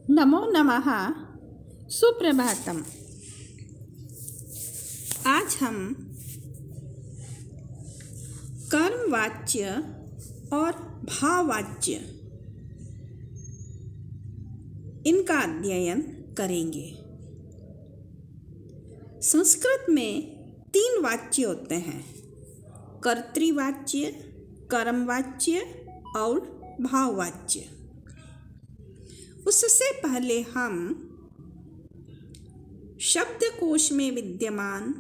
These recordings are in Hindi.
नमो नमः। सुप्रभातम। आज हम कर्मवाच्य और भाववाच्य इनका अध्ययन करेंगे। संस्कृत में 3 वाच्य होते हैं: कर्तृवाच्य, कर्मवाच्य और भाववाच्य। उससे पहले हम शब्दकोश में विद्यमान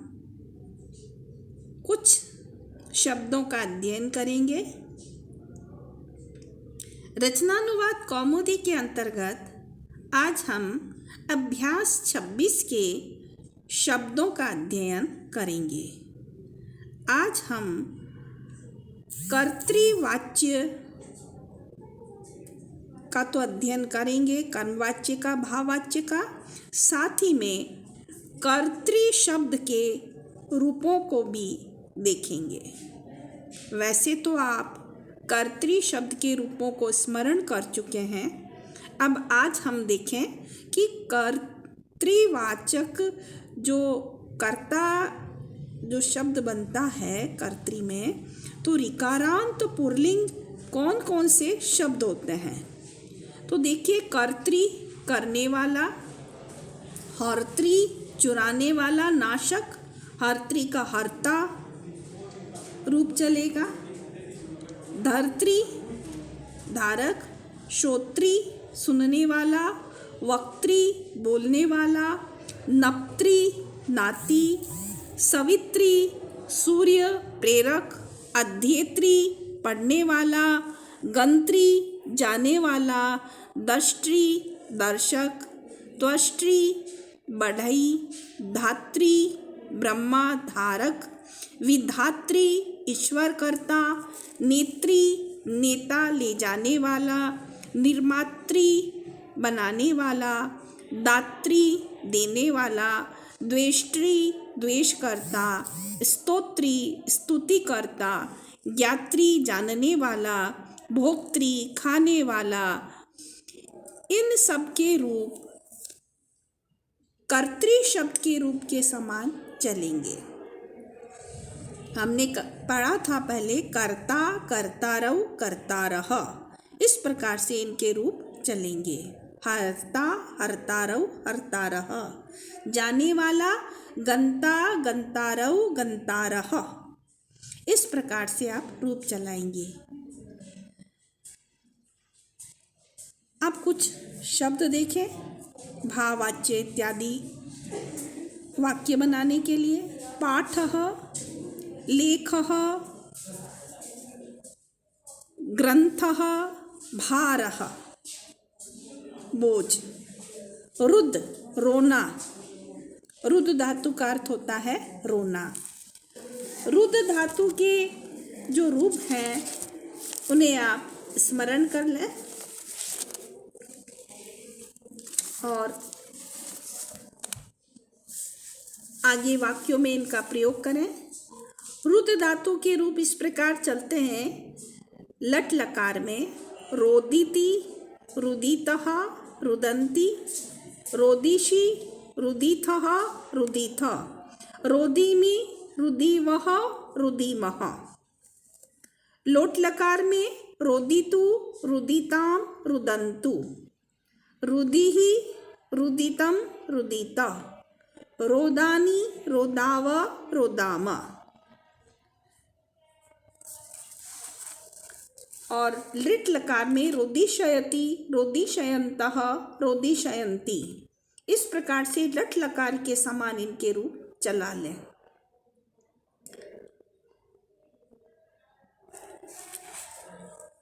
कुछ शब्दों का अध्ययन करेंगे। रचनानुवाद कौमुदी के अंतर्गत आज हम अभ्यास 26 के शब्दों का अध्ययन करेंगे। आज हम कर्तृवाच्य का तो अध्ययन करेंगे, कर्मवाच्य का, भाववाच्य का, साथ ही में कर्तृ शब्द के रूपों को भी देखेंगे। वैसे तो आप कर्तृ शब्द के रूपों को स्मरण कर चुके हैं। अब आज हम देखें कि कर्तृवाचक जो कर्ता जो शब्द बनता है कर्तृ में, तो ऋकारांत पुल्लिंग कौन कौन से शब्द होते हैं। तो देखिए, कर्तृ करने वाला, हर्तृ चुराने वाला, नाशक, हर्तृ का हर्ता रूप चलेगा, धर्तृ धारक, श्रोत्री सुनने वाला, वक्त्री बोलने वाला, नप्त्री नाती, सवित्री सूर्य प्रेरक, अध्येत्री पढ़ने वाला, गंत्री जाने वाला, दष्ट्री दर्शक, त्वष्ट्री बढ़ई, धात्री ब्रह्मा धारक, विधात्री ईश्वर कर्ता, नेत्री नेता ले जाने वाला, निर्मात्री बनाने वाला, दात्री देने वाला, द्वेष्ट्री द्वेष करता, स्तोत्री स्तुति करता, ज्ञात्री जानने वाला, भोक्त्री खाने वाला। इन सब के रूप कर्तृ शब्द के रूप के समान चलेंगे। हमने पढ़ा था पहले कर्ता, कर्तारौ, कर्तारः। इस प्रकार से इनके रूप चलेंगे: हर्ता, हर्तारौ, हर्तारः। जाने वाला, गंता, गंतारौ, गंतारः। इस प्रकार से आप रूप चलाएंगे। अब कुछ शब्द देखें भाववाच्य इत्यादि वाक्य बनाने के लिए: पाठः, लेखः, ग्रंथः, भारः बोझ, रुद्र रोना। रुद्र धातु का अर्थ होता है रोना। रुद्र धातु के जो रूप हैं उन्हें आप स्मरण कर लें और आगे वाक्यों में इनका प्रयोग करें। रुद्र धातु के रूप इस प्रकार चलते हैं: लट लकार में रोदिति, रुदितः, रुदन्ति, रोदिषि, रुदिथः, रुदिथ, रोदिमि, रुदिवः, रुदिमः। लोट लकार में रोदितु, रुदितां, रुदन्तु, रुदिः, रुदितं, रुदित, रोदानि, रोदाव, रोदाम। और लिट लकार में रोदिशयति, रोदिशयन्तः, रोदिशयन्ति। इस प्रकार से लट लकार के समान इनके रूप चला लें।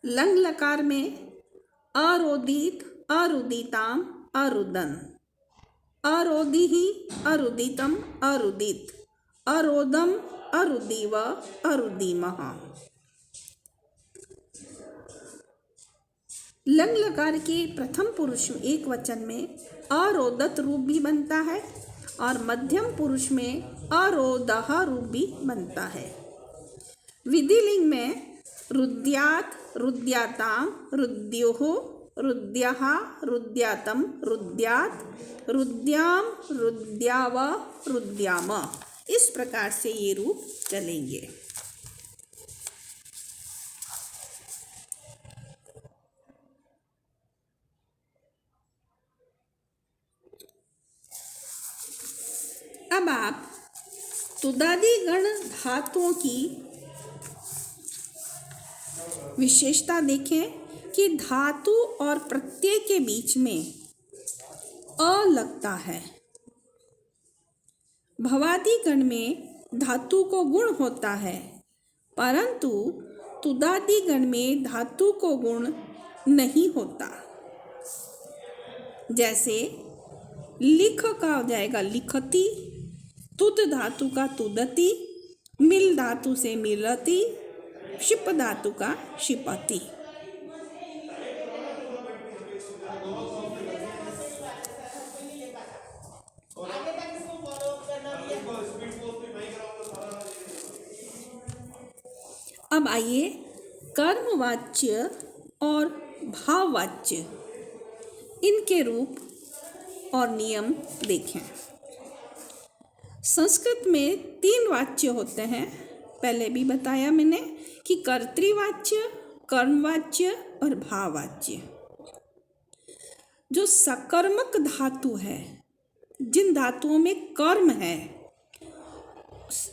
लंग लकार में अरोदित, अरुदिताम, अरुदन, अरोदिः, अरुदितम, अरुदित, अरोदम, अरुदिव, अरुदिमः। लंग लकार के प्रथम पुरुष में एक वचन में अरोदत रूप भी बनता है और मध्यम पुरुष में अरोदः रूप भी बनता है। विधिलिंग में रुद्यात, रुद्यातां, रुद्योः, रुद्यः, रुद्यातं, रुद्यात्, रुद्यां, रुद्याव, रुद्याम। इस प्रकार से ये रूप चलेंगे। अब आप तुदादि गण धातुओं की विशेषता देखें कि धातु और प्रत्यय के बीच में अ लगता है। भवादि गण में धातु को गुण होता है, परंतु तुदादि गण में धातु को गुण नहीं होता। जैसे लिख का हो जाएगा लिखती, तुद धातु का तुदती, मिल धातु से मिलती, शिप धातु का शिपति। अब आइए कर्मवाच्य और भाववाच्य इनके रूप और नियम देखें। संस्कृत में 3 वाच्य होते हैं। पहले भी बताया मैंने कि कर्तृवाच्य, कर्मवाच्य और भाववाच्य। जो सकर्मक धातु है, जिन धातुओं में कर्म है,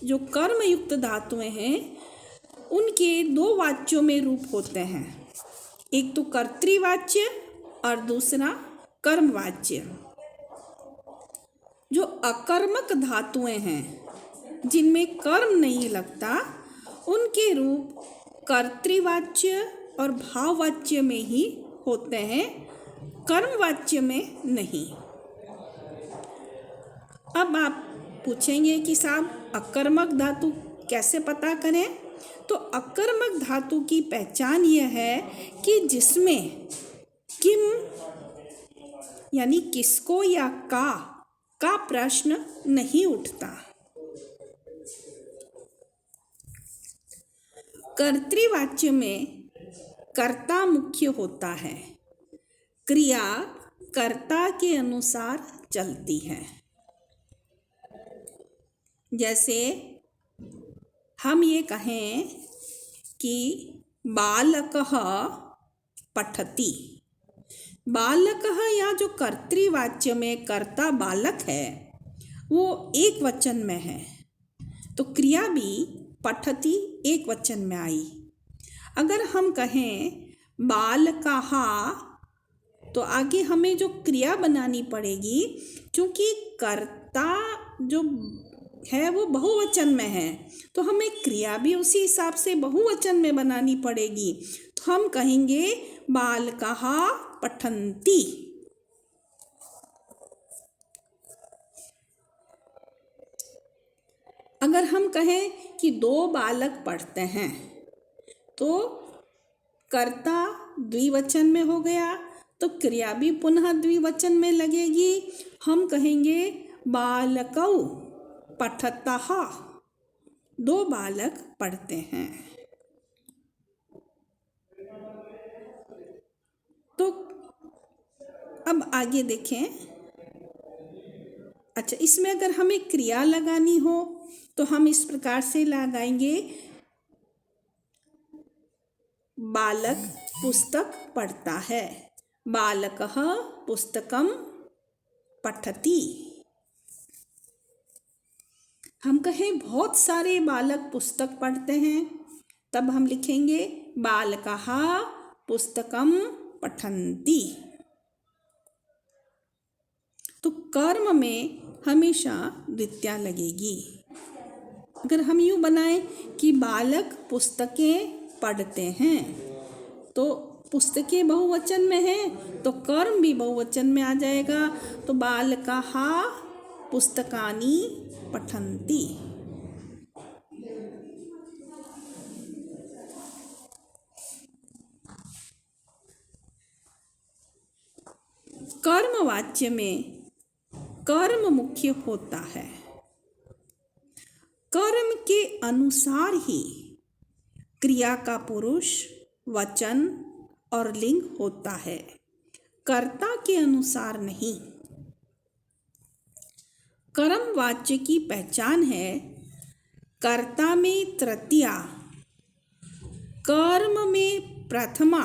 जो कर्मयुक्त धातुएं हैं, उनके 2 वाच्यों में रूप होते हैं। एक तो कर्तृवाच्य और दूसरा कर्मवाच्य। जो अकर्मक धातुएं हैं, जिनमें कर्म नहीं लगता, उनके रूप कर्तृवाच्य और भाववाच्य में ही होते हैं, कर्मवाच्य में नहीं। अब आप पूछेंगे कि साहब अकर्मक धातु कैसे पता करें? तो अकर्मक धातु की पहचान यह है कि जिसमें किम यानी किसको या का प्रश्न नहीं उठता। कर्तृवाच्य में कर्ता मुख्य होता है, क्रिया कर्ता के अनुसार चलती है। जैसे हम ये कहें कि बालकः पठति, बालकः या जो कर्तृवाच्य में कर्ता बालक है वो एक वचन में है, तो क्रिया भी पठति एक वचन में आई। अगर हम कहें बालकाः तो आगे हमें जो क्रिया बनानी पड़ेगी, क्योंकि कर्ता जो है वो बहुवचन में है, तो हमें क्रिया भी उसी हिसाब से बहुवचन में बनानी पड़ेगी। तो हम कहेंगे बालकाः पठन्ति। अगर हम कहें कि 2 बालक पढ़ते हैं, तो कर्ता द्विवचन में हो गया, तो क्रिया भी पुनः द्विवचन में लगेगी। हम कहेंगे बालकौ पठतः, 2 बालक पढ़ते हैं। तो अब आगे देखें। अच्छा, इसमें अगर हमें क्रिया लगानी हो तो हम इस प्रकार से लगाएंगे, बालक पुस्तक पढ़ता है, बालकः पुस्तकं पठति। हम कहें बहुत सारे बालक पुस्तक पढ़ते हैं, तब हम लिखेंगे बालकाः पुस्तकं पठन्ति। तो कर्म में हमेशा द्वितीया लगेगी। अगर हम यूँ बनाएं कि बालक पुस्तकें पढ़ते हैं, तो पुस्तकें बहुवचन में हैं, तो कर्म भी बहुवचन में आ जाएगा। तो बालकाः पुस्तकानि पठन्ति। कर्मवाच्य में कर्म मुख्य होता है। कर्म के अनुसार ही क्रिया का पुरुष, वचन और लिंग होता है। कर्ता के अनुसार नहीं। कर्म वाच्य की पहचान है कर्ता में तृतीया, कर्म में प्रथमा,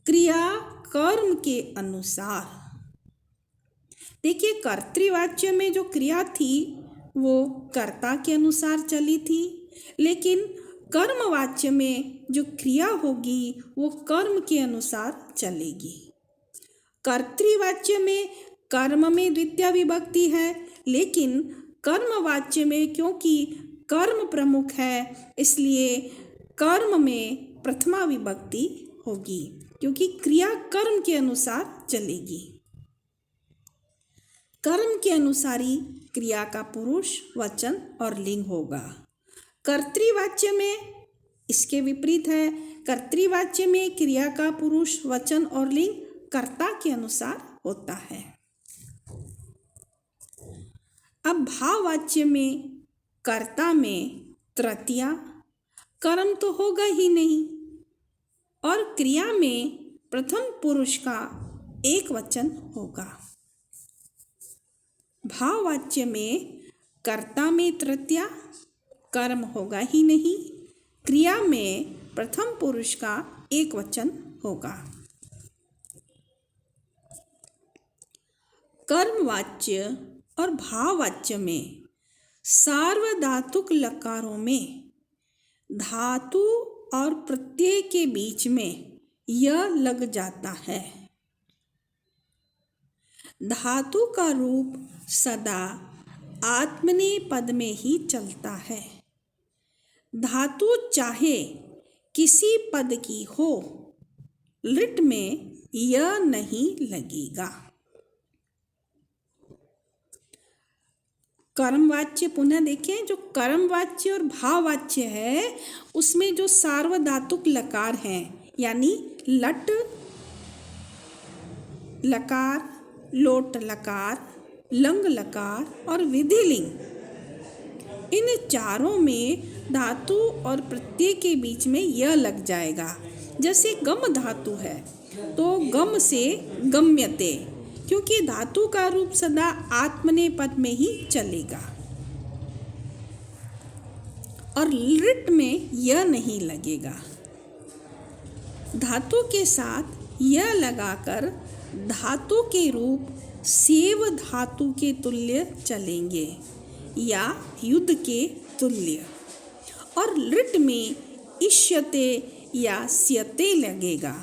क्रिया कर्म के अनुसार। देखिए, कर्तृवाच्य में जो क्रिया थी वो कर्ता के अनुसार चली थी, लेकिन कर्मवाच्य में जो क्रिया होगी वो कर्म के अनुसार चलेगी। कर्तृवाच्य में कर्म में द्वितीया विभक्ति है, लेकिन कर्मवाच्य में क्योंकि कर्म प्रमुख है इसलिए कर्म में प्रथमा विभक्ति होगी, क्योंकि क्रिया कर्म के अनुसार चलेगी। कर्म के अनुसार ही क्रिया का पुरुष, वचन और लिंग होगा। कर्तृवाच्य में इसके विपरीत है। कर्तृवाच्य में क्रिया का पुरुष, वचन और लिंग कर्ता के अनुसार होता है। अब भाववाच्य में कर्ता में तृतीया, कर्म तो होगा ही नहीं, और क्रिया में प्रथम पुरुष का एक वचन होगा। भाववाच्य में कर्ता में तृतीया, कर्म होगा ही नहीं, क्रिया में प्रथम पुरुष का एक वचन होगा। कर्मवाच्य और भाववाच्य में सार्वधातुक लकारों में धातु और प्रत्यय के बीच में य लग जाता है। धातु का रूप सदा आत्मनेपद में ही चलता है। धातु चाहे किसी पद की हो, लिट में य नहीं लगेगा। कर्मवाच्य पुनः देखें, जो कर्मवाच्य और भाववाच्य है उसमें जो सार्वधातुक लकार हैं, यानी लट लकार, लोट लकार, लंग लकार और विधिलिंग, इन चारों में धातु और प्रत्यय के बीच में य लग जाएगा। जैसे गम धातु है तो गम से गम्यते, क्योंकि धातु का रूप सदा आत्मनेपद में ही चलेगा, और लिट में य नहीं लगेगा। धातु के साथ य लगाकर धातु के रूप सेव धातु के तुल्य चलेंगे या युद्ध के तुल्य, और लिट में इष्यते या स्यते लगेगा।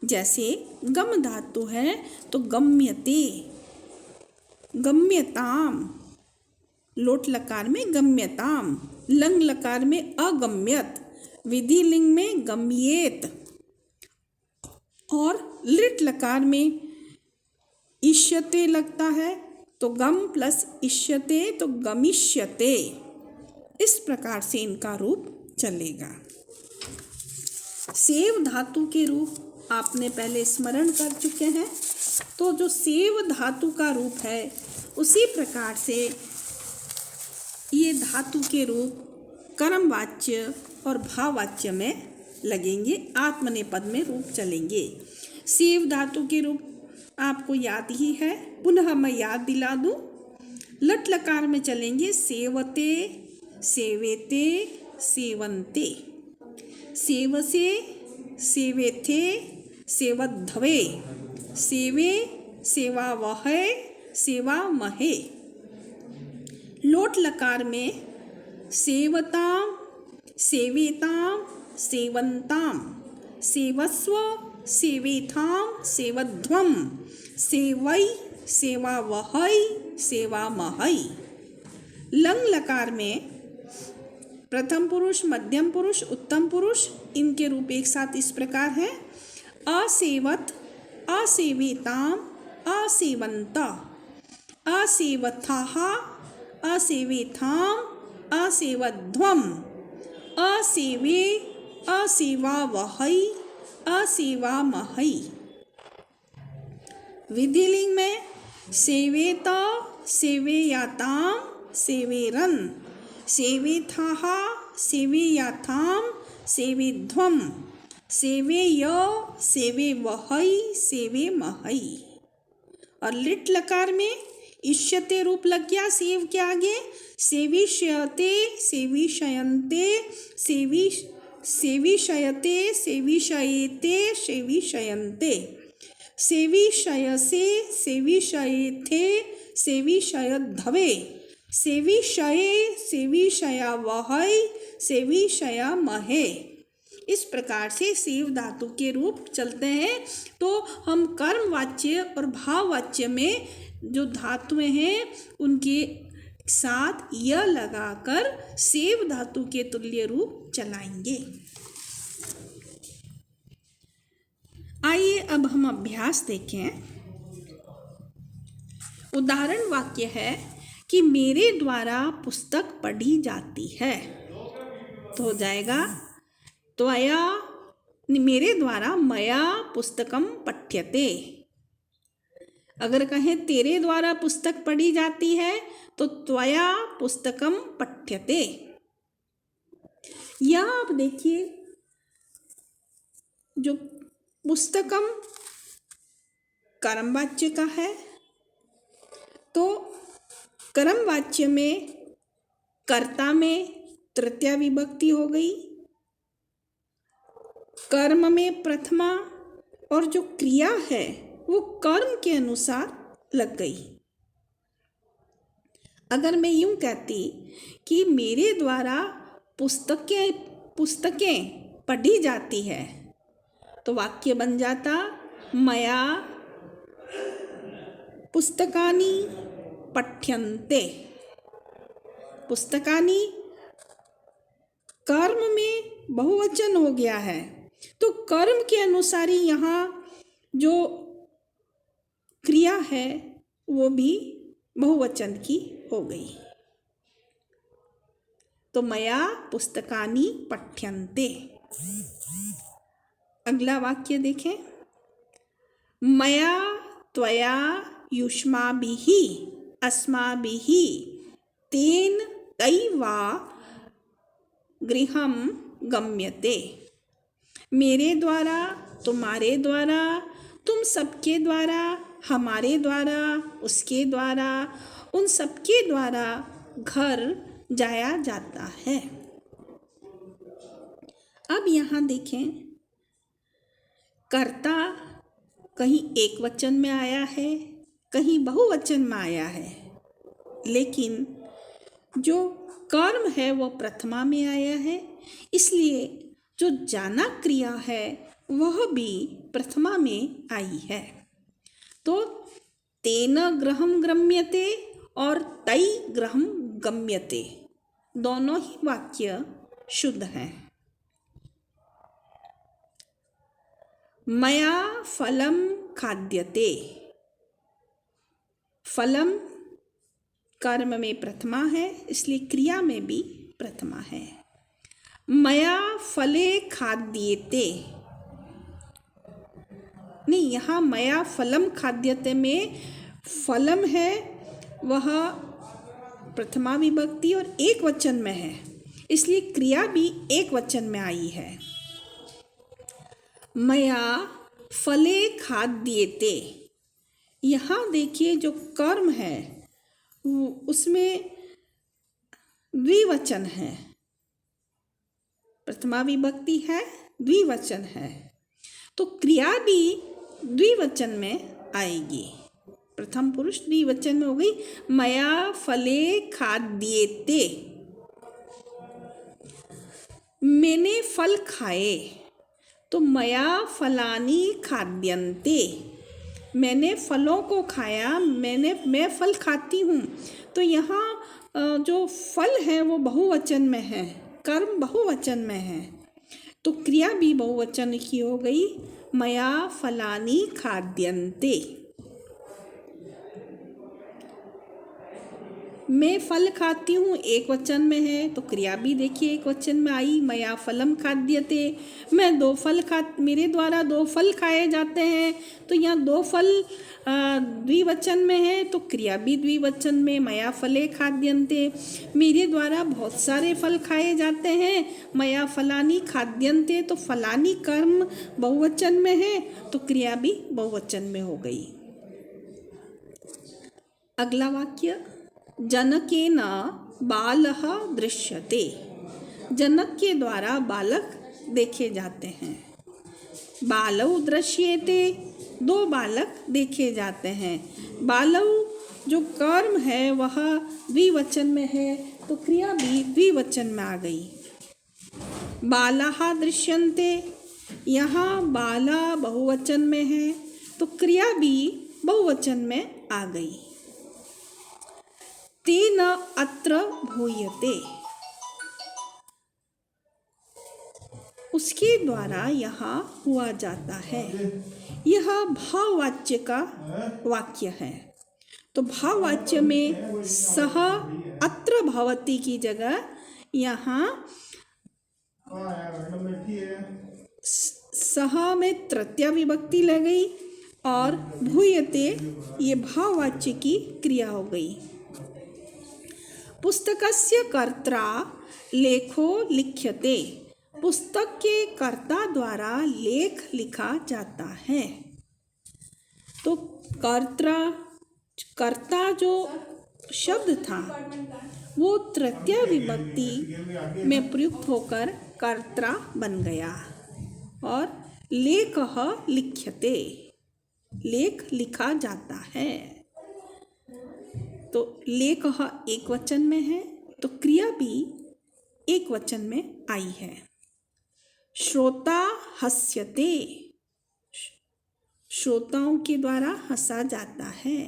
जैसे गम धातु है तो गम्यते, गम्यताम, लोट लकार में गम्यताम, लंग लकार में अगम्यत, विधिलिंग में गम्येत, और लिट लकार में इष्यते लगता है तो गम प्लस इष्यते तो गमिष्यते। इस प्रकार से इनका रूप चलेगा। सेव धातु के रूप आपने पहले स्मरण कर चुके हैं, तो जो सेव धातु का रूप है उसी प्रकार से ये धातु के रूप कर्मवाच्य और भाववाच्य में लगेंगे, आत्मनेपद में रूप चलेंगे। सेव धातु के रूप आपको याद ही है, पुनः मैं याद दिला दूं। लट लकार में चलेंगे सेवते, सेवेते, सेवन्ते, सेवसे, सेवेथे, सेवध्वे, सेवे, सेवावहे, सेवामहे। लोट लकार में सेवताम, सेवेताम, सेवन्ताम, सेवस्व, सेवेथाम, सेवध्वम, सेवै, सेवावहै, सेवामहै। लंग लकार में प्रथम पुरुष, मध्यम पुरुष, उत्तम पुरुष, इनके रूप एक साथ इस प्रकार हैं। असेवत, असेवेताम, असेवंत, असेवथाः, असेवेथाम, असेवध्वम, असेवे, असेवावहै, असेवामहै। विधिलिंग में सेवेत, सेवेयाताम, सेवेरन, सेवेथाः, सेवेयाथाम, सेवेध्वम, सेवे य, सेवे वहई, सेवे महई। और लिट लकार में इष्यते रूप लग गया सेव के आगे। सेविष्यते, सेविष्यन्ते, सेविष्यते, सेविष्येते, सेविष्यन्ते। सेविष्यसे, सेविष्येथे, सेविष्यध्वे। सेविष्ये, सेविष्यावहै, सेविष्यामहे। इस प्रकार से सेव धातु के रूप चलते हैं। तो हम कर्म वाच्य और भाव वाच्य में जो धातुएं हैं उनके साथ य लगाकर सेव धातु के तुल्य रूप चलाएंगे। आइए अब हम अभ्यास देखें। उदाहरण वाक्य है कि मेरे द्वारा पुस्तक पढ़ी जाती है। तो हो जाएगा त्वया, मेरे द्वारा मया पुस्तकम पठ्यते। अगर कहें तेरे द्वारा पुस्तक पढ़ी जाती है तो त्वया पुस्तकम पठ्यते। या आप देखिए, जो पुस्तकम कर्मवाच्य का है, तो कर्मवाच्य में कर्ता में तृतीया विभक्ति हो गई, कर्म में प्रथमा, और जो क्रिया है वो कर्म के अनुसार लग गई। अगर मैं यूं कहती कि मेरे द्वारा पुस्तकें पढ़ी जाती है तो वाक्य बन जाता मया पुस्तकानि पठ्यन्ते। पुस्तकानि कर्म में बहुवचन हो गया है, तो कर्म के अनुसार ही यहाँ जो क्रिया है वो भी बहुवचन की हो गई। तो मया पुस्तकानि पठ्यन्ते। अगला वाक्य देखें। मया त्वया युष्माभिः अस्माभिः तेन तैवा गृहं गम्यते। मेरे द्वारा, तुम्हारे द्वारा, तुम सबके द्वारा, हमारे द्वारा, उसके द्वारा, उन सबके द्वारा घर जाया जाता है। अब यहाँ देखें, कर्ता कहीं एक वचन में आया है, कहीं बहुवचन में आया है, लेकिन जो कर्म है वो प्रथमा में आया है, इसलिए जो जाना क्रिया है वह भी प्रथमा में आई है। तो तेन गृहं गम्यते और तै गृहं गम्यते, दोनों ही वाक्य शुद्ध हैं। मया फलम खाद्यते। फलम कर्म में प्रथमा है, इसलिए क्रिया में भी प्रथमा है। मया फले खाद्यते, नहीं, यहाँ मया फलम खाद्यते में फलम है वह प्रथमा विभक्ति और एक वचन में है, इसलिए क्रिया भी एक वचन में आई है। मया फले खाद्यते, यहाँ देखिए जो कर्म है उसमें द्विवचन है, प्रथमा विभक्ति है, द्विवचन है, तो क्रिया भी द्विवचन में आएगी। प्रथम पुरुष द्विवचन में हो गई, मया फले खाद्येते। मैंने फल खाए, तो मया फलानि खाद्यन्ते। मैंने फलों को खाया, मैं फल खाती हूँ, तो यहाँ जो फल है वो बहुवचन में है, कर्म बहुवचन में है, तो क्रिया भी बहुवचन की हो गई, मया फलानि खाद्यन्ते। मैं फल खाती हूँ एक वचन में है तो क्रिया भी देखिए एक वचन में आई, मया फलम खाद्यते। मैं मेरे द्वारा 2 फल खाए जाते हैं तो यहाँ 2 फल द्विवचन में है तो क्रिया भी द्विवचन में, मया फले खाद्यन्ते। मेरे द्वारा बहुत सारे फल खाए जाते हैं, मया फलानी खाद्यन्ते, तो फलानी कर्म बहुवचन में है तो क्रिया भी बहुवचन में हो गई। अगला वाक्य, जनकेन बालः दृश्यते। जनक के द्वारा बालक देखे जाते हैं। बालौ दृश्येते, 2 बालक देखे जाते हैं। बालौ जो कर्म है वह द्विवचन में है तो क्रिया भी द्विवचन में आ गई। बालाः दृश्यन्ते, यहाँ बाला बहुवचन में है तो क्रिया भी बहुवचन में आ गई। तेन अत्र भूयते, उसके द्वारा यहाँ हुआ जाता है। यह भाववाच्य का वाक्य है तो भाववाच्य में सह अत्र भवति की जगह यहाँ सह में तृतीया विभक्ति लग गई और भूयते ये भाववाच्य की क्रिया हो गई। पुस्तकस्य कर्ता लेखो लिख्यते, पुस्तक के कर्ता द्वारा लेख लिखा जाता है। तो कर्ता जो शब्द था वो तृतीया विभक्ति में प्रयुक्त होकर कर्ता बन गया और लेखः लिख्यते, लेख लिखा जाता है। तो लेखः एक वचन में है तो क्रिया भी एक वचन में आई है। श्रोता हस्यते, श्रोताओं के द्वारा हंसा जाता है।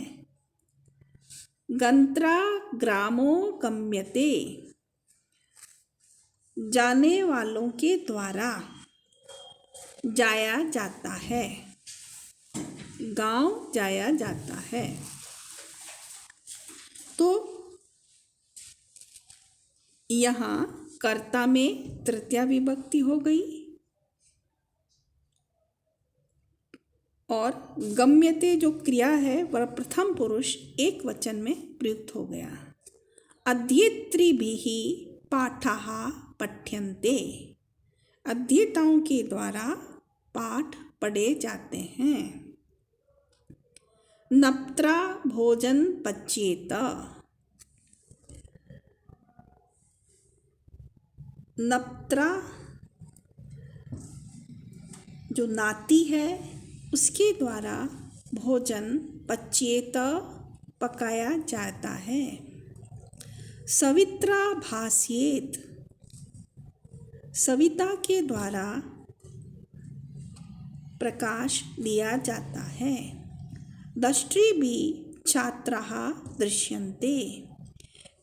गंत्रा ग्रामो गम्यते, जाने वालों के द्वारा जाया जाता है, गांव जाया जाता है। तो यहाँ कर्ता में तृतीया विभक्ति हो गई और गम्यते जो क्रिया है वह प्रथम पुरुष एक वचन में प्रयुक्त हो गया। अध्येतृभिः पाठाः पठ्यन्ते, अध्येताओं के द्वारा पाठ पढ़े जाते हैं। नप्त्रा भोजन पच्येत, नप्त्रा जो नाती है उसके द्वारा भोजन पच्येत पकाया जाता है। सवित्रा भास्येत, सविता के द्वारा प्रकाश दिया जाता है। दृष्टिभिः छात्राः दृश्यन्ते,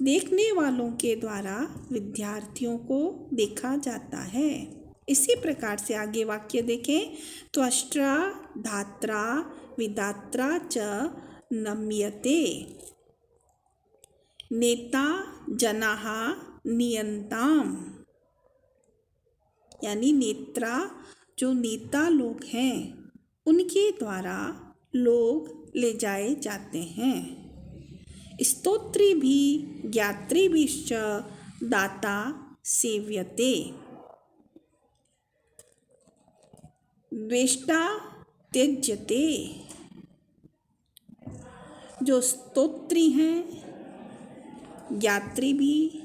देखने वालों के द्वारा विद्यार्थियों को देखा जाता है। इसी प्रकार से आगे वाक्य देखें। त्वष्ट्रा धात्रा विधात्रा च नम्यते, नेता जनाः नियंताम्, यानी नेत्रा जो नेता लोग हैं उनके द्वारा लोग ले जाए जाते हैं। स्तोत्रिभिः ज्ञातृभिश्च दाता सेव्यते, द्वेष्टा त्यज्यते, जो स्तोत्री हैं ज्ञात्री भी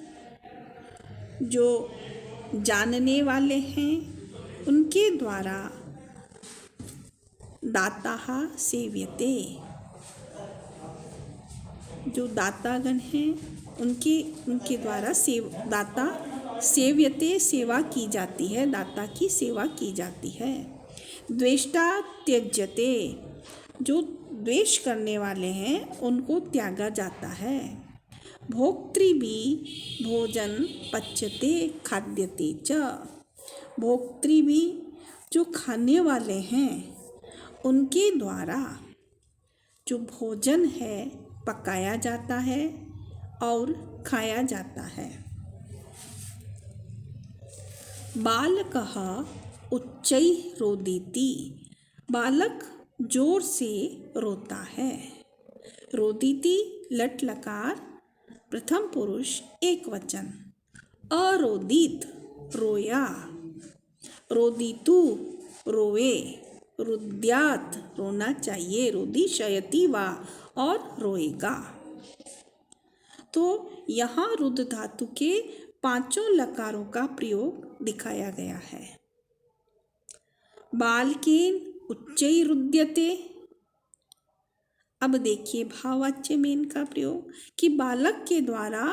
जो जानने वाले हैं उनके द्वारा दाताः सेव्यते, जो दातागण हैं उनके द्वारा दाता सेव्यते सेवा की जाती है, दाता की सेवा की जाती है। द्वेष्टा त्यज्यते, जो द्वेष करने वाले हैं उनको त्यागा जाता है। भोक्तृभिः भोजन पच्यते खाद्यते च, भोक्तृभिः जो खाने वाले हैं उनके द्वारा जो भोजन है पकाया जाता है और खाया जाता है। बालकः उच्चैः रोदिति, बालक जोर से रोता है। रोदिति लट लकार प्रथम पुरुष एक वचन। अरोदित रोया, रोदितु रोए, रुद्यात रोना चाहिए, रुदिशयति वा और रोएगा। तो यहाँ रुद्ध धातु के पांचों लकारों का प्रयोग दिखाया गया है। बालकेन उच्चैरुद्यते, अब देखिए भाववाच्य में इनका प्रयोग कि बालक के द्वारा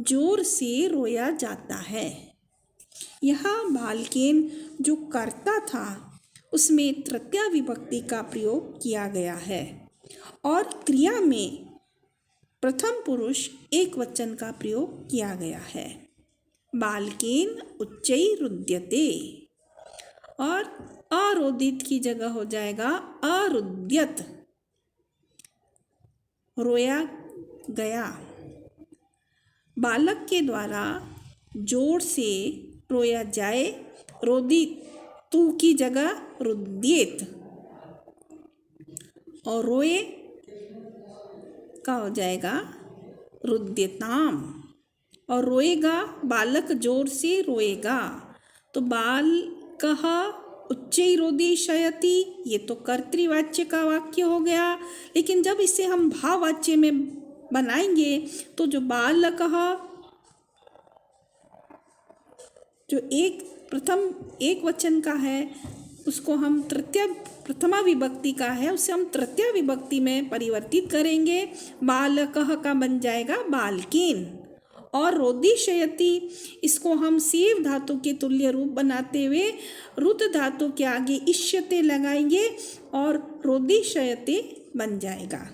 जोर से रोया जाता है। यहाँ बालकेन जो कर्ता था उसमें तृतीया विभक्ति का प्रयोग किया गया है और क्रिया में प्रथम पुरुष एक वचन का प्रयोग किया गया है। बालकेन उच्चैरुद्यते और अरोदित की जगह हो जाएगा अरुद्यत, रोया गया। बालक के द्वारा जोर से रोया जाए, रोदित तू की जगह रुद्येत और रोए का हो जाएगा रुद्यताम और रोएगा, बालक जोर से रोएगा। तो बालकः उच्चैरोदिशयति, ये तो कर्तृवाच्य का वाक्य हो गया, लेकिन जब इसे हम भाववाच्य में बनाएंगे तो जो बालकः जो प्रथम एक वचन का है उसको हम प्रथमा विभक्ति का है उसे हम तृतीया विभक्ति में परिवर्तित करेंगे। बालकः का बन जाएगा बालकेन और रोदिशयति इसको हम सेव धातु के तुल्य रूप बनाते हुए रुद्ध धातु के आगे इष्यते लगाएंगे और रोदिशयते बन जाएगा।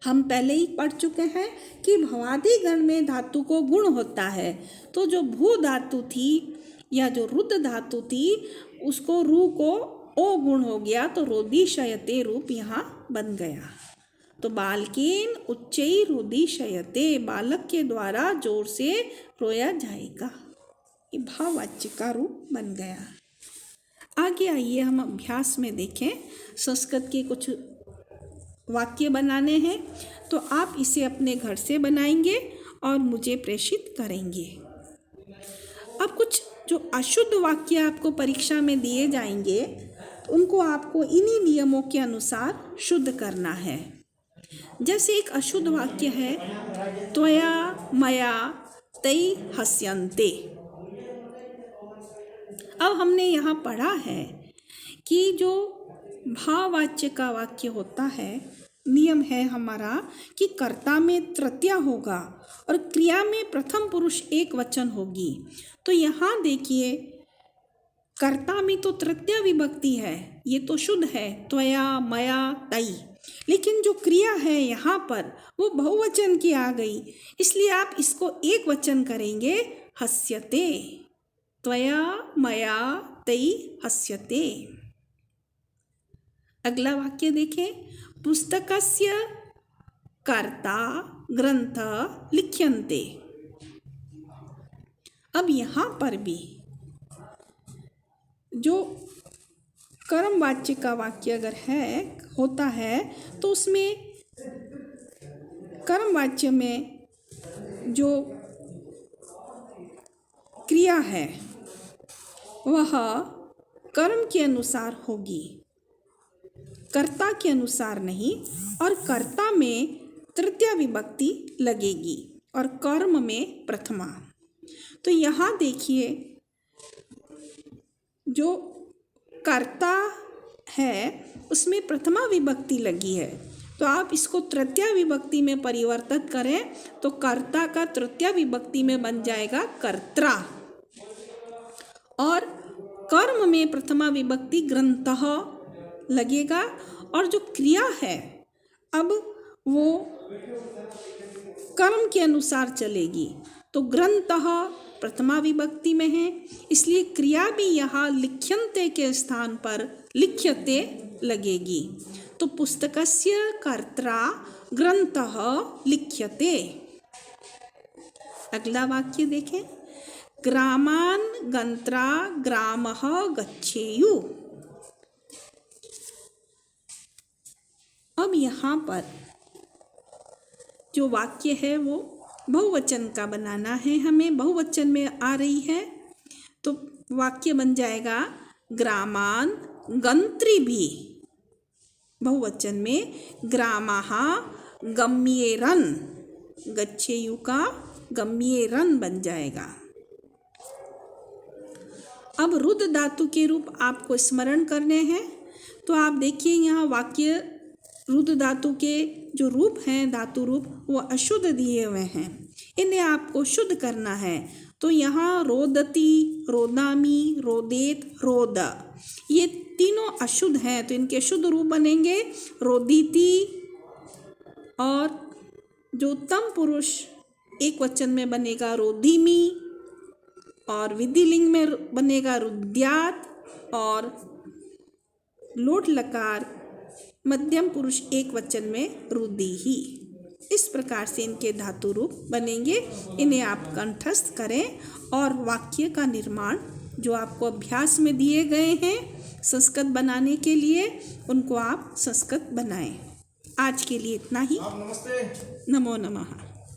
हम पहले ही पढ़ चुके हैं कि भवादि गण में धातु को गुण होता है, तो जो भू धातु थी या जो रुद्ध धातु थी उसको रू को ओ गुण हो गया तो रोदिशयते रूप यहाँ बन गया। तो बालकेन उच्चैरुदिशयते, बालक के द्वारा जोर से रोया जाएगा, ये भाववाच्य का रूप बन गया। आगे आइए हम अभ्यास में देखें। संस्कृत के कुछ वाक्य बनाने हैं तो आप इसे अपने घर से बनाएंगे और मुझे प्रेषित करेंगे। अब कुछ जो अशुद्ध वाक्य आपको परीक्षा में दिए जाएंगे उनको आपको इन्हीं नियमों के अनुसार शुद्ध करना है। जैसे एक अशुद्ध वाक्य है त्वया मया तै हस्यन्ते। अब हमने यहाँ पढ़ा है कि जो भाववाच्य का वाक्य होता है नियम है हमारा कि कर्ता में तृतीया होगा और क्रिया में प्रथम पुरुष एक वचन होगी। तो यहाँ देखिए कर्ता में तो तृतीया विभक्ति है, ये तो शुद्ध है त्वया मया तई, लेकिन जो क्रिया है यहाँ पर वो बहुवचन की आ गई, इसलिए आप इसको एक वचन करेंगे हस्यते, त्वया मया तई हस्यते। अगला वाक्य देखें, पुस्तकस्य कर्ता ग्रंथ लिख्यन्ते। अब यहाँ पर भी जो कर्मवाच्य का वाक्य अगर होता है तो उसमें कर्मवाच्य में जो क्रिया है वह कर्म के अनुसार होगी, कर्ता के अनुसार नहीं, और कर्ता में तृतीया विभक्ति लगेगी और कर्म में प्रथमा। तो यहाँ देखिए जो कर्ता है उसमें प्रथमा विभक्ति लगी है, तो आप इसको तृतीया विभक्ति में परिवर्तित करें तो कर्ता का तृतीया विभक्ति में बन जाएगा कर्त्रा, और कर्म में प्रथमा विभक्ति ग्रंथः लगेगा, और जो क्रिया है अब वो कर्म के अनुसार चलेगी। तो ग्रंथः प्रथमा विभक्ति में है, इसलिए क्रिया भी यहाँ लिख्यन्ते के स्थान पर लिख्यते लगेगी। तो पुस्तकस्य कर्त्रा ग्रंथः लिख्यते। अगला वाक्य देखें, ग्रामान् गन्त्रा ग्रामः गच्छेयु। अब यहाँ पर जो वाक्य है वो बहुवचन का बनाना है, हमें बहुवचन में आ रही है, तो वाक्य बन जाएगा ग्रामान् गन्त्रिभिः, बहुवचन में ग्रामः गम्येरन्, गच्छेयु का गम्येरन् बन जाएगा। अब रुद्र धातु के रूप आपको स्मरण करने हैं, तो आप देखिए यहाँ वाक्य रुद्र धातु के जो रूप हैं, धातु रूप, वो अशुद्ध दिए हुए हैं, इन्हें आपको शुद्ध करना है। तो यहाँ रोदती, रोदामी, रोदेत, रोद, ये तीनों अशुद्ध हैं, तो इनके शुद्ध रूप बनेंगे रोदीति, और जो उत्तम पुरुष एक वचन में बनेगा रोदीमी, और विधिलिंग में बनेगा रुद्यात, और लोट लकार मध्यम पुरुष एक वचन में रुदिहि। इस प्रकार से इनके धातु रूप बनेंगे। इन्हें आप कंठस्थ करें और वाक्य का निर्माण जो आपको अभ्यास में दिए गए हैं संस्कृत बनाने के लिए, उनको आप संस्कृत बनाएं। आज के लिए इतना ही। नमस्ते। नमो नमः।